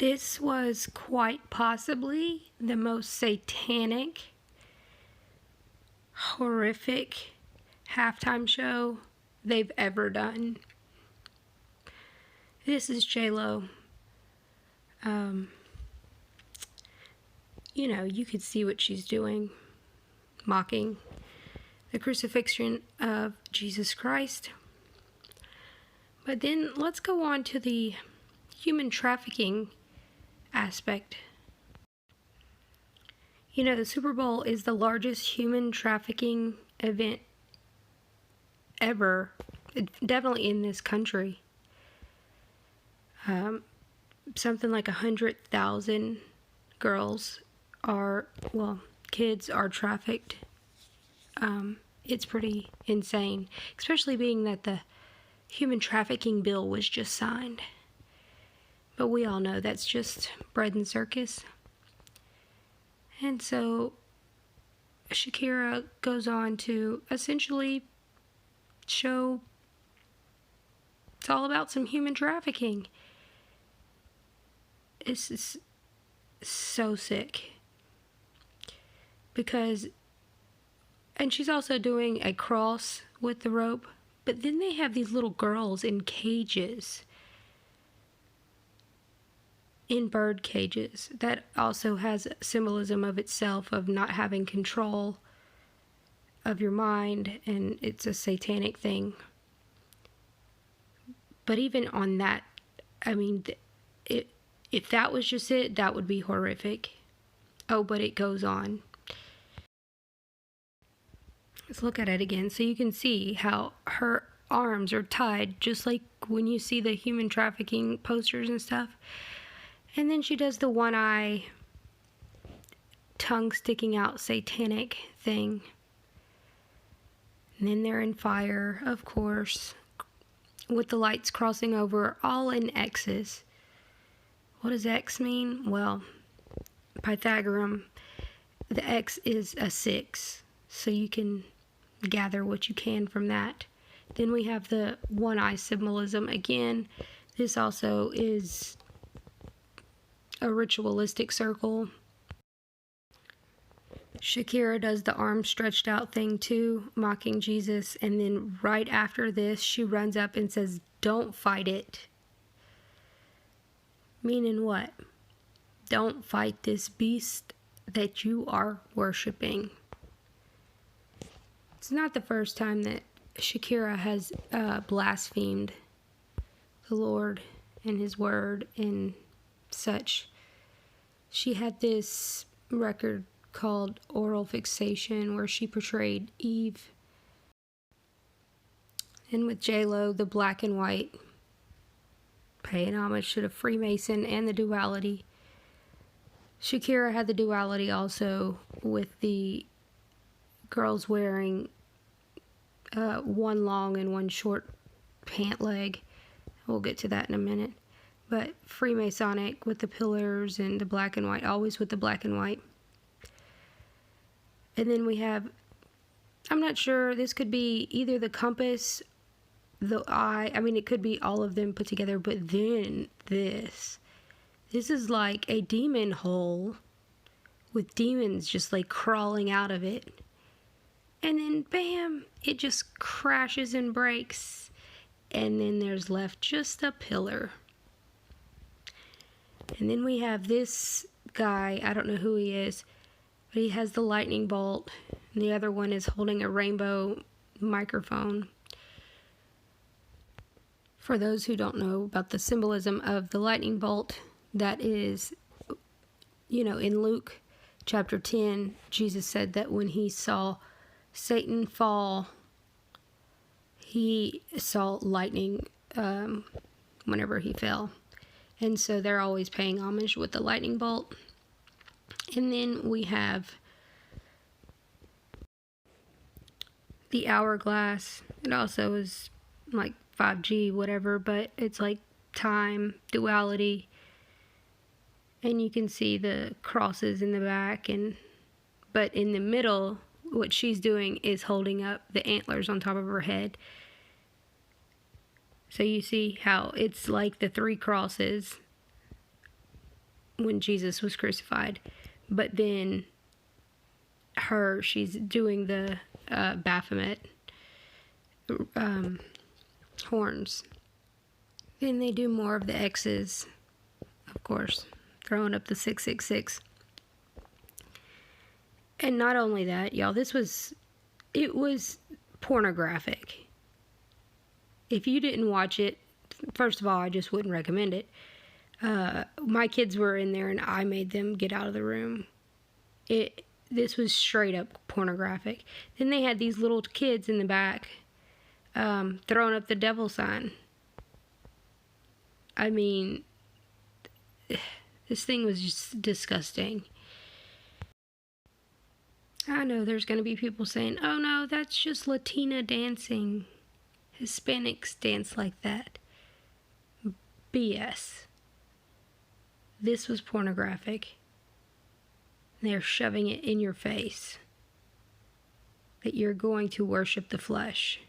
This was quite possibly the most satanic, horrific halftime show they've ever done. This is JLo. You could see what she's doing, mocking the crucifixion of Jesus Christ. But then let's go on to the human trafficking aspect. The Super Bowl is the largest human trafficking event ever, definitely in this country. Something like 100,000 kids are trafficked. It's pretty insane, especially being that the human trafficking bill was just signed. But we all know that's just bread and circus. And so Shakira goes on to essentially show it's all about some human trafficking. This is so sick. And she's also doing a cross with the rope, but then they have these little girls in cages. In bird cages. That also has symbolism of itself, of not having control of your mind, and it's a satanic thing. But even on that, if that was just it, that would be horrific. Oh, but it goes on. Let's look at it again so you can see how her arms are tied, just like when you see the human trafficking posters and stuff. And then she does the one eye, tongue sticking out satanic thing. And then they're in fire, of course, with the lights crossing over, all in X's. What does X mean? Well, Pythagorean, the X is a 6, so you can gather what you can from that. Then we have the one eye symbolism again. This also is a ritualistic circle. Shakira does the arm stretched out thing too, mocking Jesus, and then right after this she runs up and says, "Don't fight it." Meaning what? Don't fight this beast that you are worshiping. It's not the first time that Shakira has blasphemed the Lord and his word and such. She had this record called Oral Fixation where she portrayed Eve. And with JLo, the black and white, paying homage to the Freemason and the duality. Shakira had the duality also with the girls wearing one long and one short pant leg. We'll get to that in a minute. But Freemasonic with the pillars and the black and white, always with the black and white. And then we have, I'm not sure, this could be either the compass, the eye, it could be all of them put together, but then this is like a demon hole with demons just like crawling out of it. And then bam, it just crashes and breaks. And then there's left just a pillar. And then we have this guy, I don't know who he is, but he has the lightning bolt, and the other one is holding a rainbow microphone. For those who don't know about the symbolism of the lightning bolt, that is, in Luke chapter 10, Jesus said that when he saw Satan fall, he saw lightning whenever he fell. And so they're always paying homage with the lightning bolt. And then we have the hourglass. It also is like 5G, whatever, but it's like time, duality. And you can see the crosses in the back. But in the middle, what she's doing is holding up the antlers on top of her head. So you see how it's like the 3 crosses when Jesus was crucified. But then she's doing the Baphomet horns. Then they do more of the X's, of course, throwing up the 666. And not only that, y'all, it was pornographic. If you didn't watch it, first of all, I just wouldn't recommend it. My kids were in there and I made them get out of the room. This was straight up pornographic. Then they had these little kids in the back throwing up the devil sign. I mean, this thing was just disgusting. I know there's going to be people saying, oh no, that's just Latina dancing. Hispanics dance like that. BS. This was pornographic. They're shoving it in your face that you're going to worship the flesh.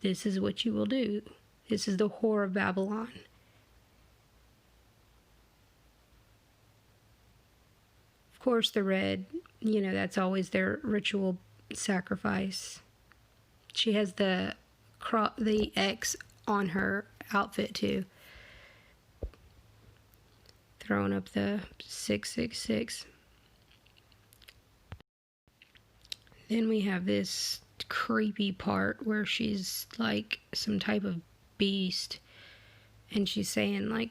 This is what you will do. This is the whore of Babylon. Of course, the red, that's always their ritual sacrifice. She has the X on her outfit too. Throwing up the 666. Then we have this creepy part where she's like some type of beast. And she's saying like,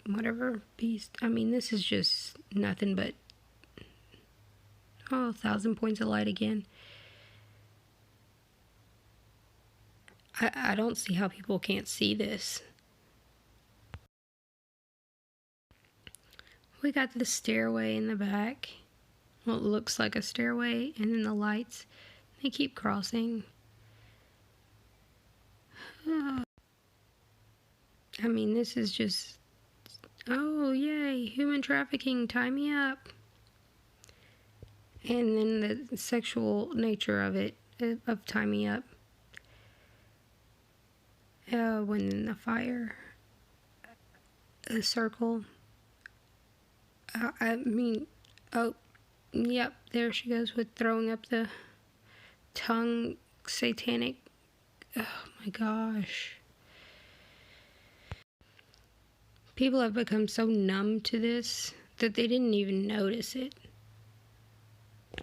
whatever beast. I mean, this is just nothing but, 1,000 points of light again. I don't see how people can't see this. We got the stairway in the back. Well, it looks like a stairway, and then the lights. They keep crossing. I mean, this is just... Oh, yay, human trafficking, tie me up. And then the sexual nature of it, of tie me up. When the fire, the circle. Yep, there she goes with throwing up the tongue, satanic. Oh my gosh. People have become so numb to this that they didn't even notice it.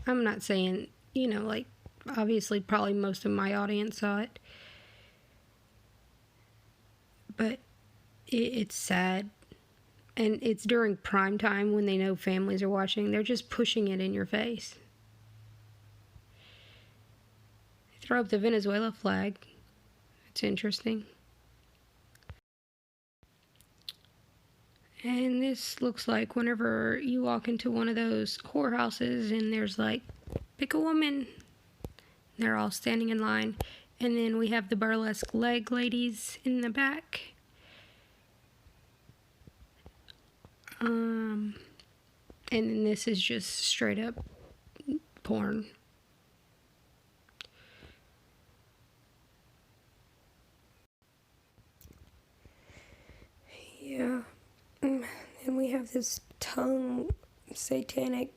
I'm not saying, obviously probably most of my audience saw it. But it's sad. And it's during prime time when they know families are watching. They're just pushing it in your face. They throw up the Venezuela flag. It's interesting. And this looks like whenever you walk into one of those whorehouses and there's like, pick a woman. They're all standing in line. And then we have the burlesque leg ladies in the back. And then this is just straight up porn. Yeah. And we have this tongue satanic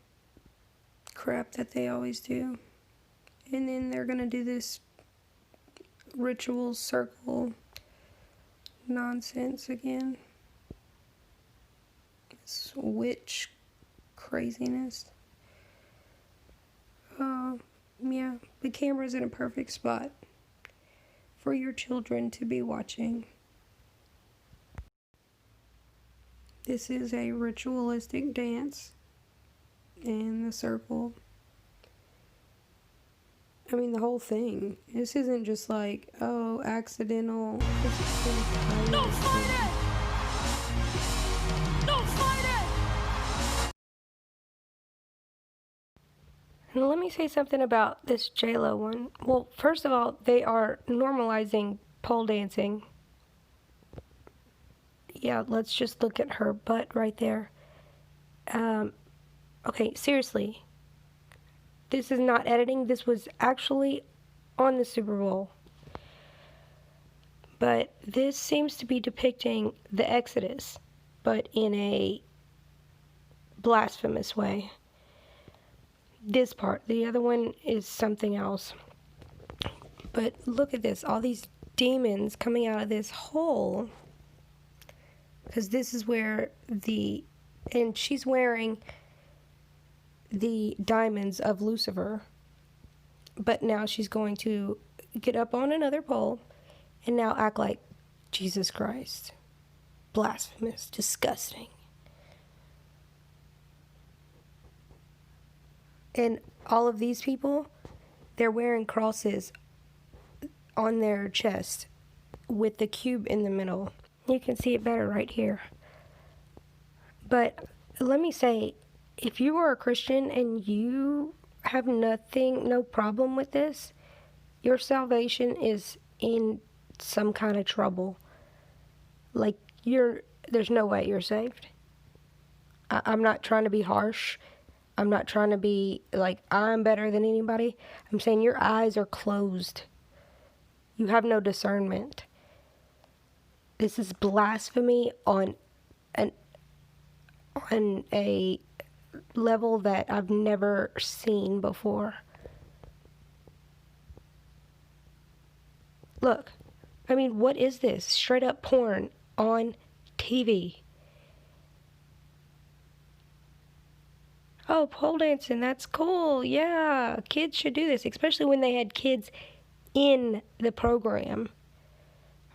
crap that they always do. And then they're gonna do this ritual circle nonsense again. This witch craziness. Yeah, the camera's in a perfect spot for your children to be watching. This is a ritualistic dance in the circle. I mean, the whole thing. This isn't just like, accidental. Don't fight it! Don't fight it! Now, let me say something about this JLo one. Well, first of all, they are normalizing pole dancing. Yeah, let's just look at her butt right there. Okay, seriously. This is not editing. This was actually on the Super Bowl. But this seems to be depicting the Exodus. but in a blasphemous way. This part. The other one is something else. But look at this. All these demons coming out of this hole. Because this is where and she's wearing the diamonds of Lucifer. But now she's going to get up on another pole and now act like Jesus Christ. Blasphemous. Disgusting. And all of these people, they're wearing crosses on their chest with the cube in the middle. You can see it better right here. But let me say, if you are a Christian and you have no problem with this, your salvation is in some kind of trouble. Like, there's no way you're saved. I'm not trying to be harsh. I'm not trying to be like, I'm better than anybody. I'm saying your eyes are closed. You have no discernment. This is blasphemy on a level that I've never seen before. Look, I mean, what is this? Straight up porn on TV. Oh, pole dancing, that's cool. Yeah, kids should do this, especially when they had kids in the program,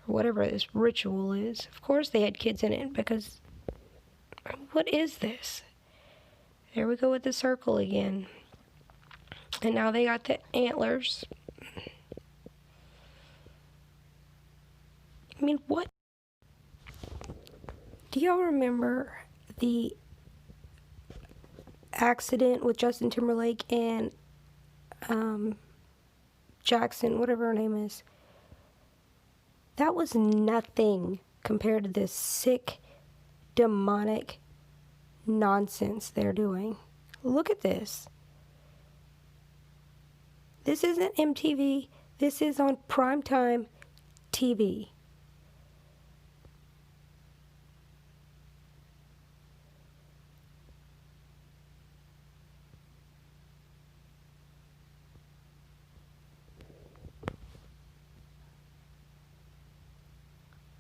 or whatever this ritual is. Of course they had kids in it, because what is this? There we go with the circle again. And now they got the antlers. I mean, what? Do y'all remember the accident with Justin Timberlake and Jackson, whatever her name is? That was nothing compared to this sick, demonic nonsense they're doing. Look at this. This isn't MTV. This is on primetime TV.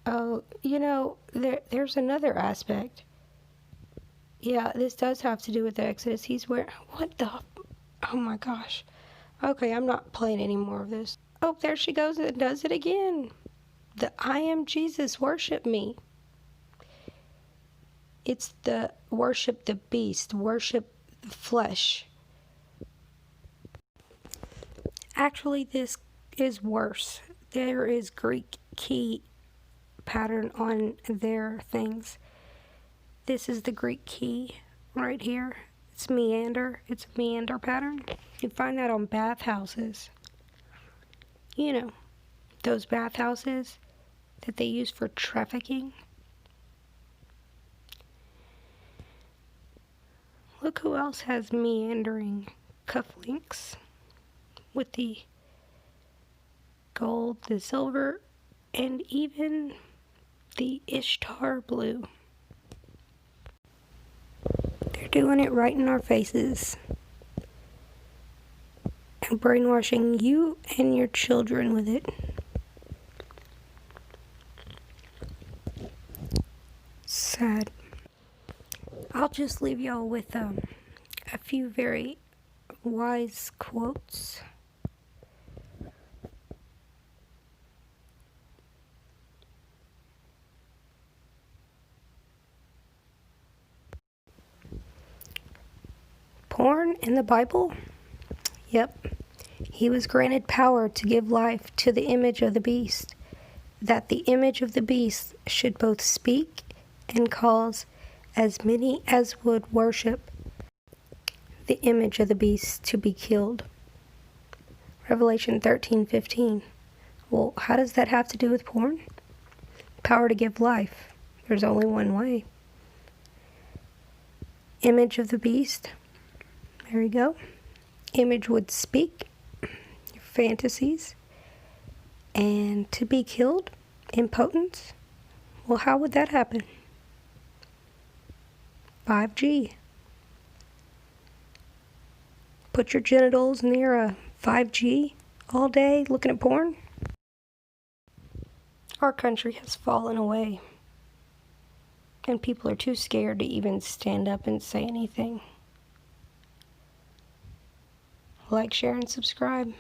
Oh, there's another aspect. Yeah, this does have to do with the Exodus. Oh my gosh. Okay, I'm not playing any more of this. Oh, there she goes and does it again. The I am Jesus, worship me. It's the worship the beast, worship the flesh. Actually, this is worse. There is Greek key pattern on their things. This is the Greek key right here. It's meander. It's a meander pattern. You find that on bathhouses. You know, those bathhouses that they use for trafficking. Look who else has meandering cufflinks with the gold, the silver, and even the Ishtar blue. They're doing it right in our faces and brainwashing you and your children with it. Sad. I'll just leave y'all with a few very wise quotes. Porn in the Bible? Yep. He was granted power to give life to the image of the beast, that the image of the beast should both speak and cause as many as would worship the image of the beast to be killed. Revelation 13:15. Well, how does that have to do with porn? Power to give life. There's only one way. Image of the beast. There you go. Image would speak your fantasies. And to be killed, impotence. Well, how would that happen? 5G. Put your genitals near a 5G all day looking at porn? Our country has fallen away, and people are too scared to even stand up and say anything. Like, share, and subscribe.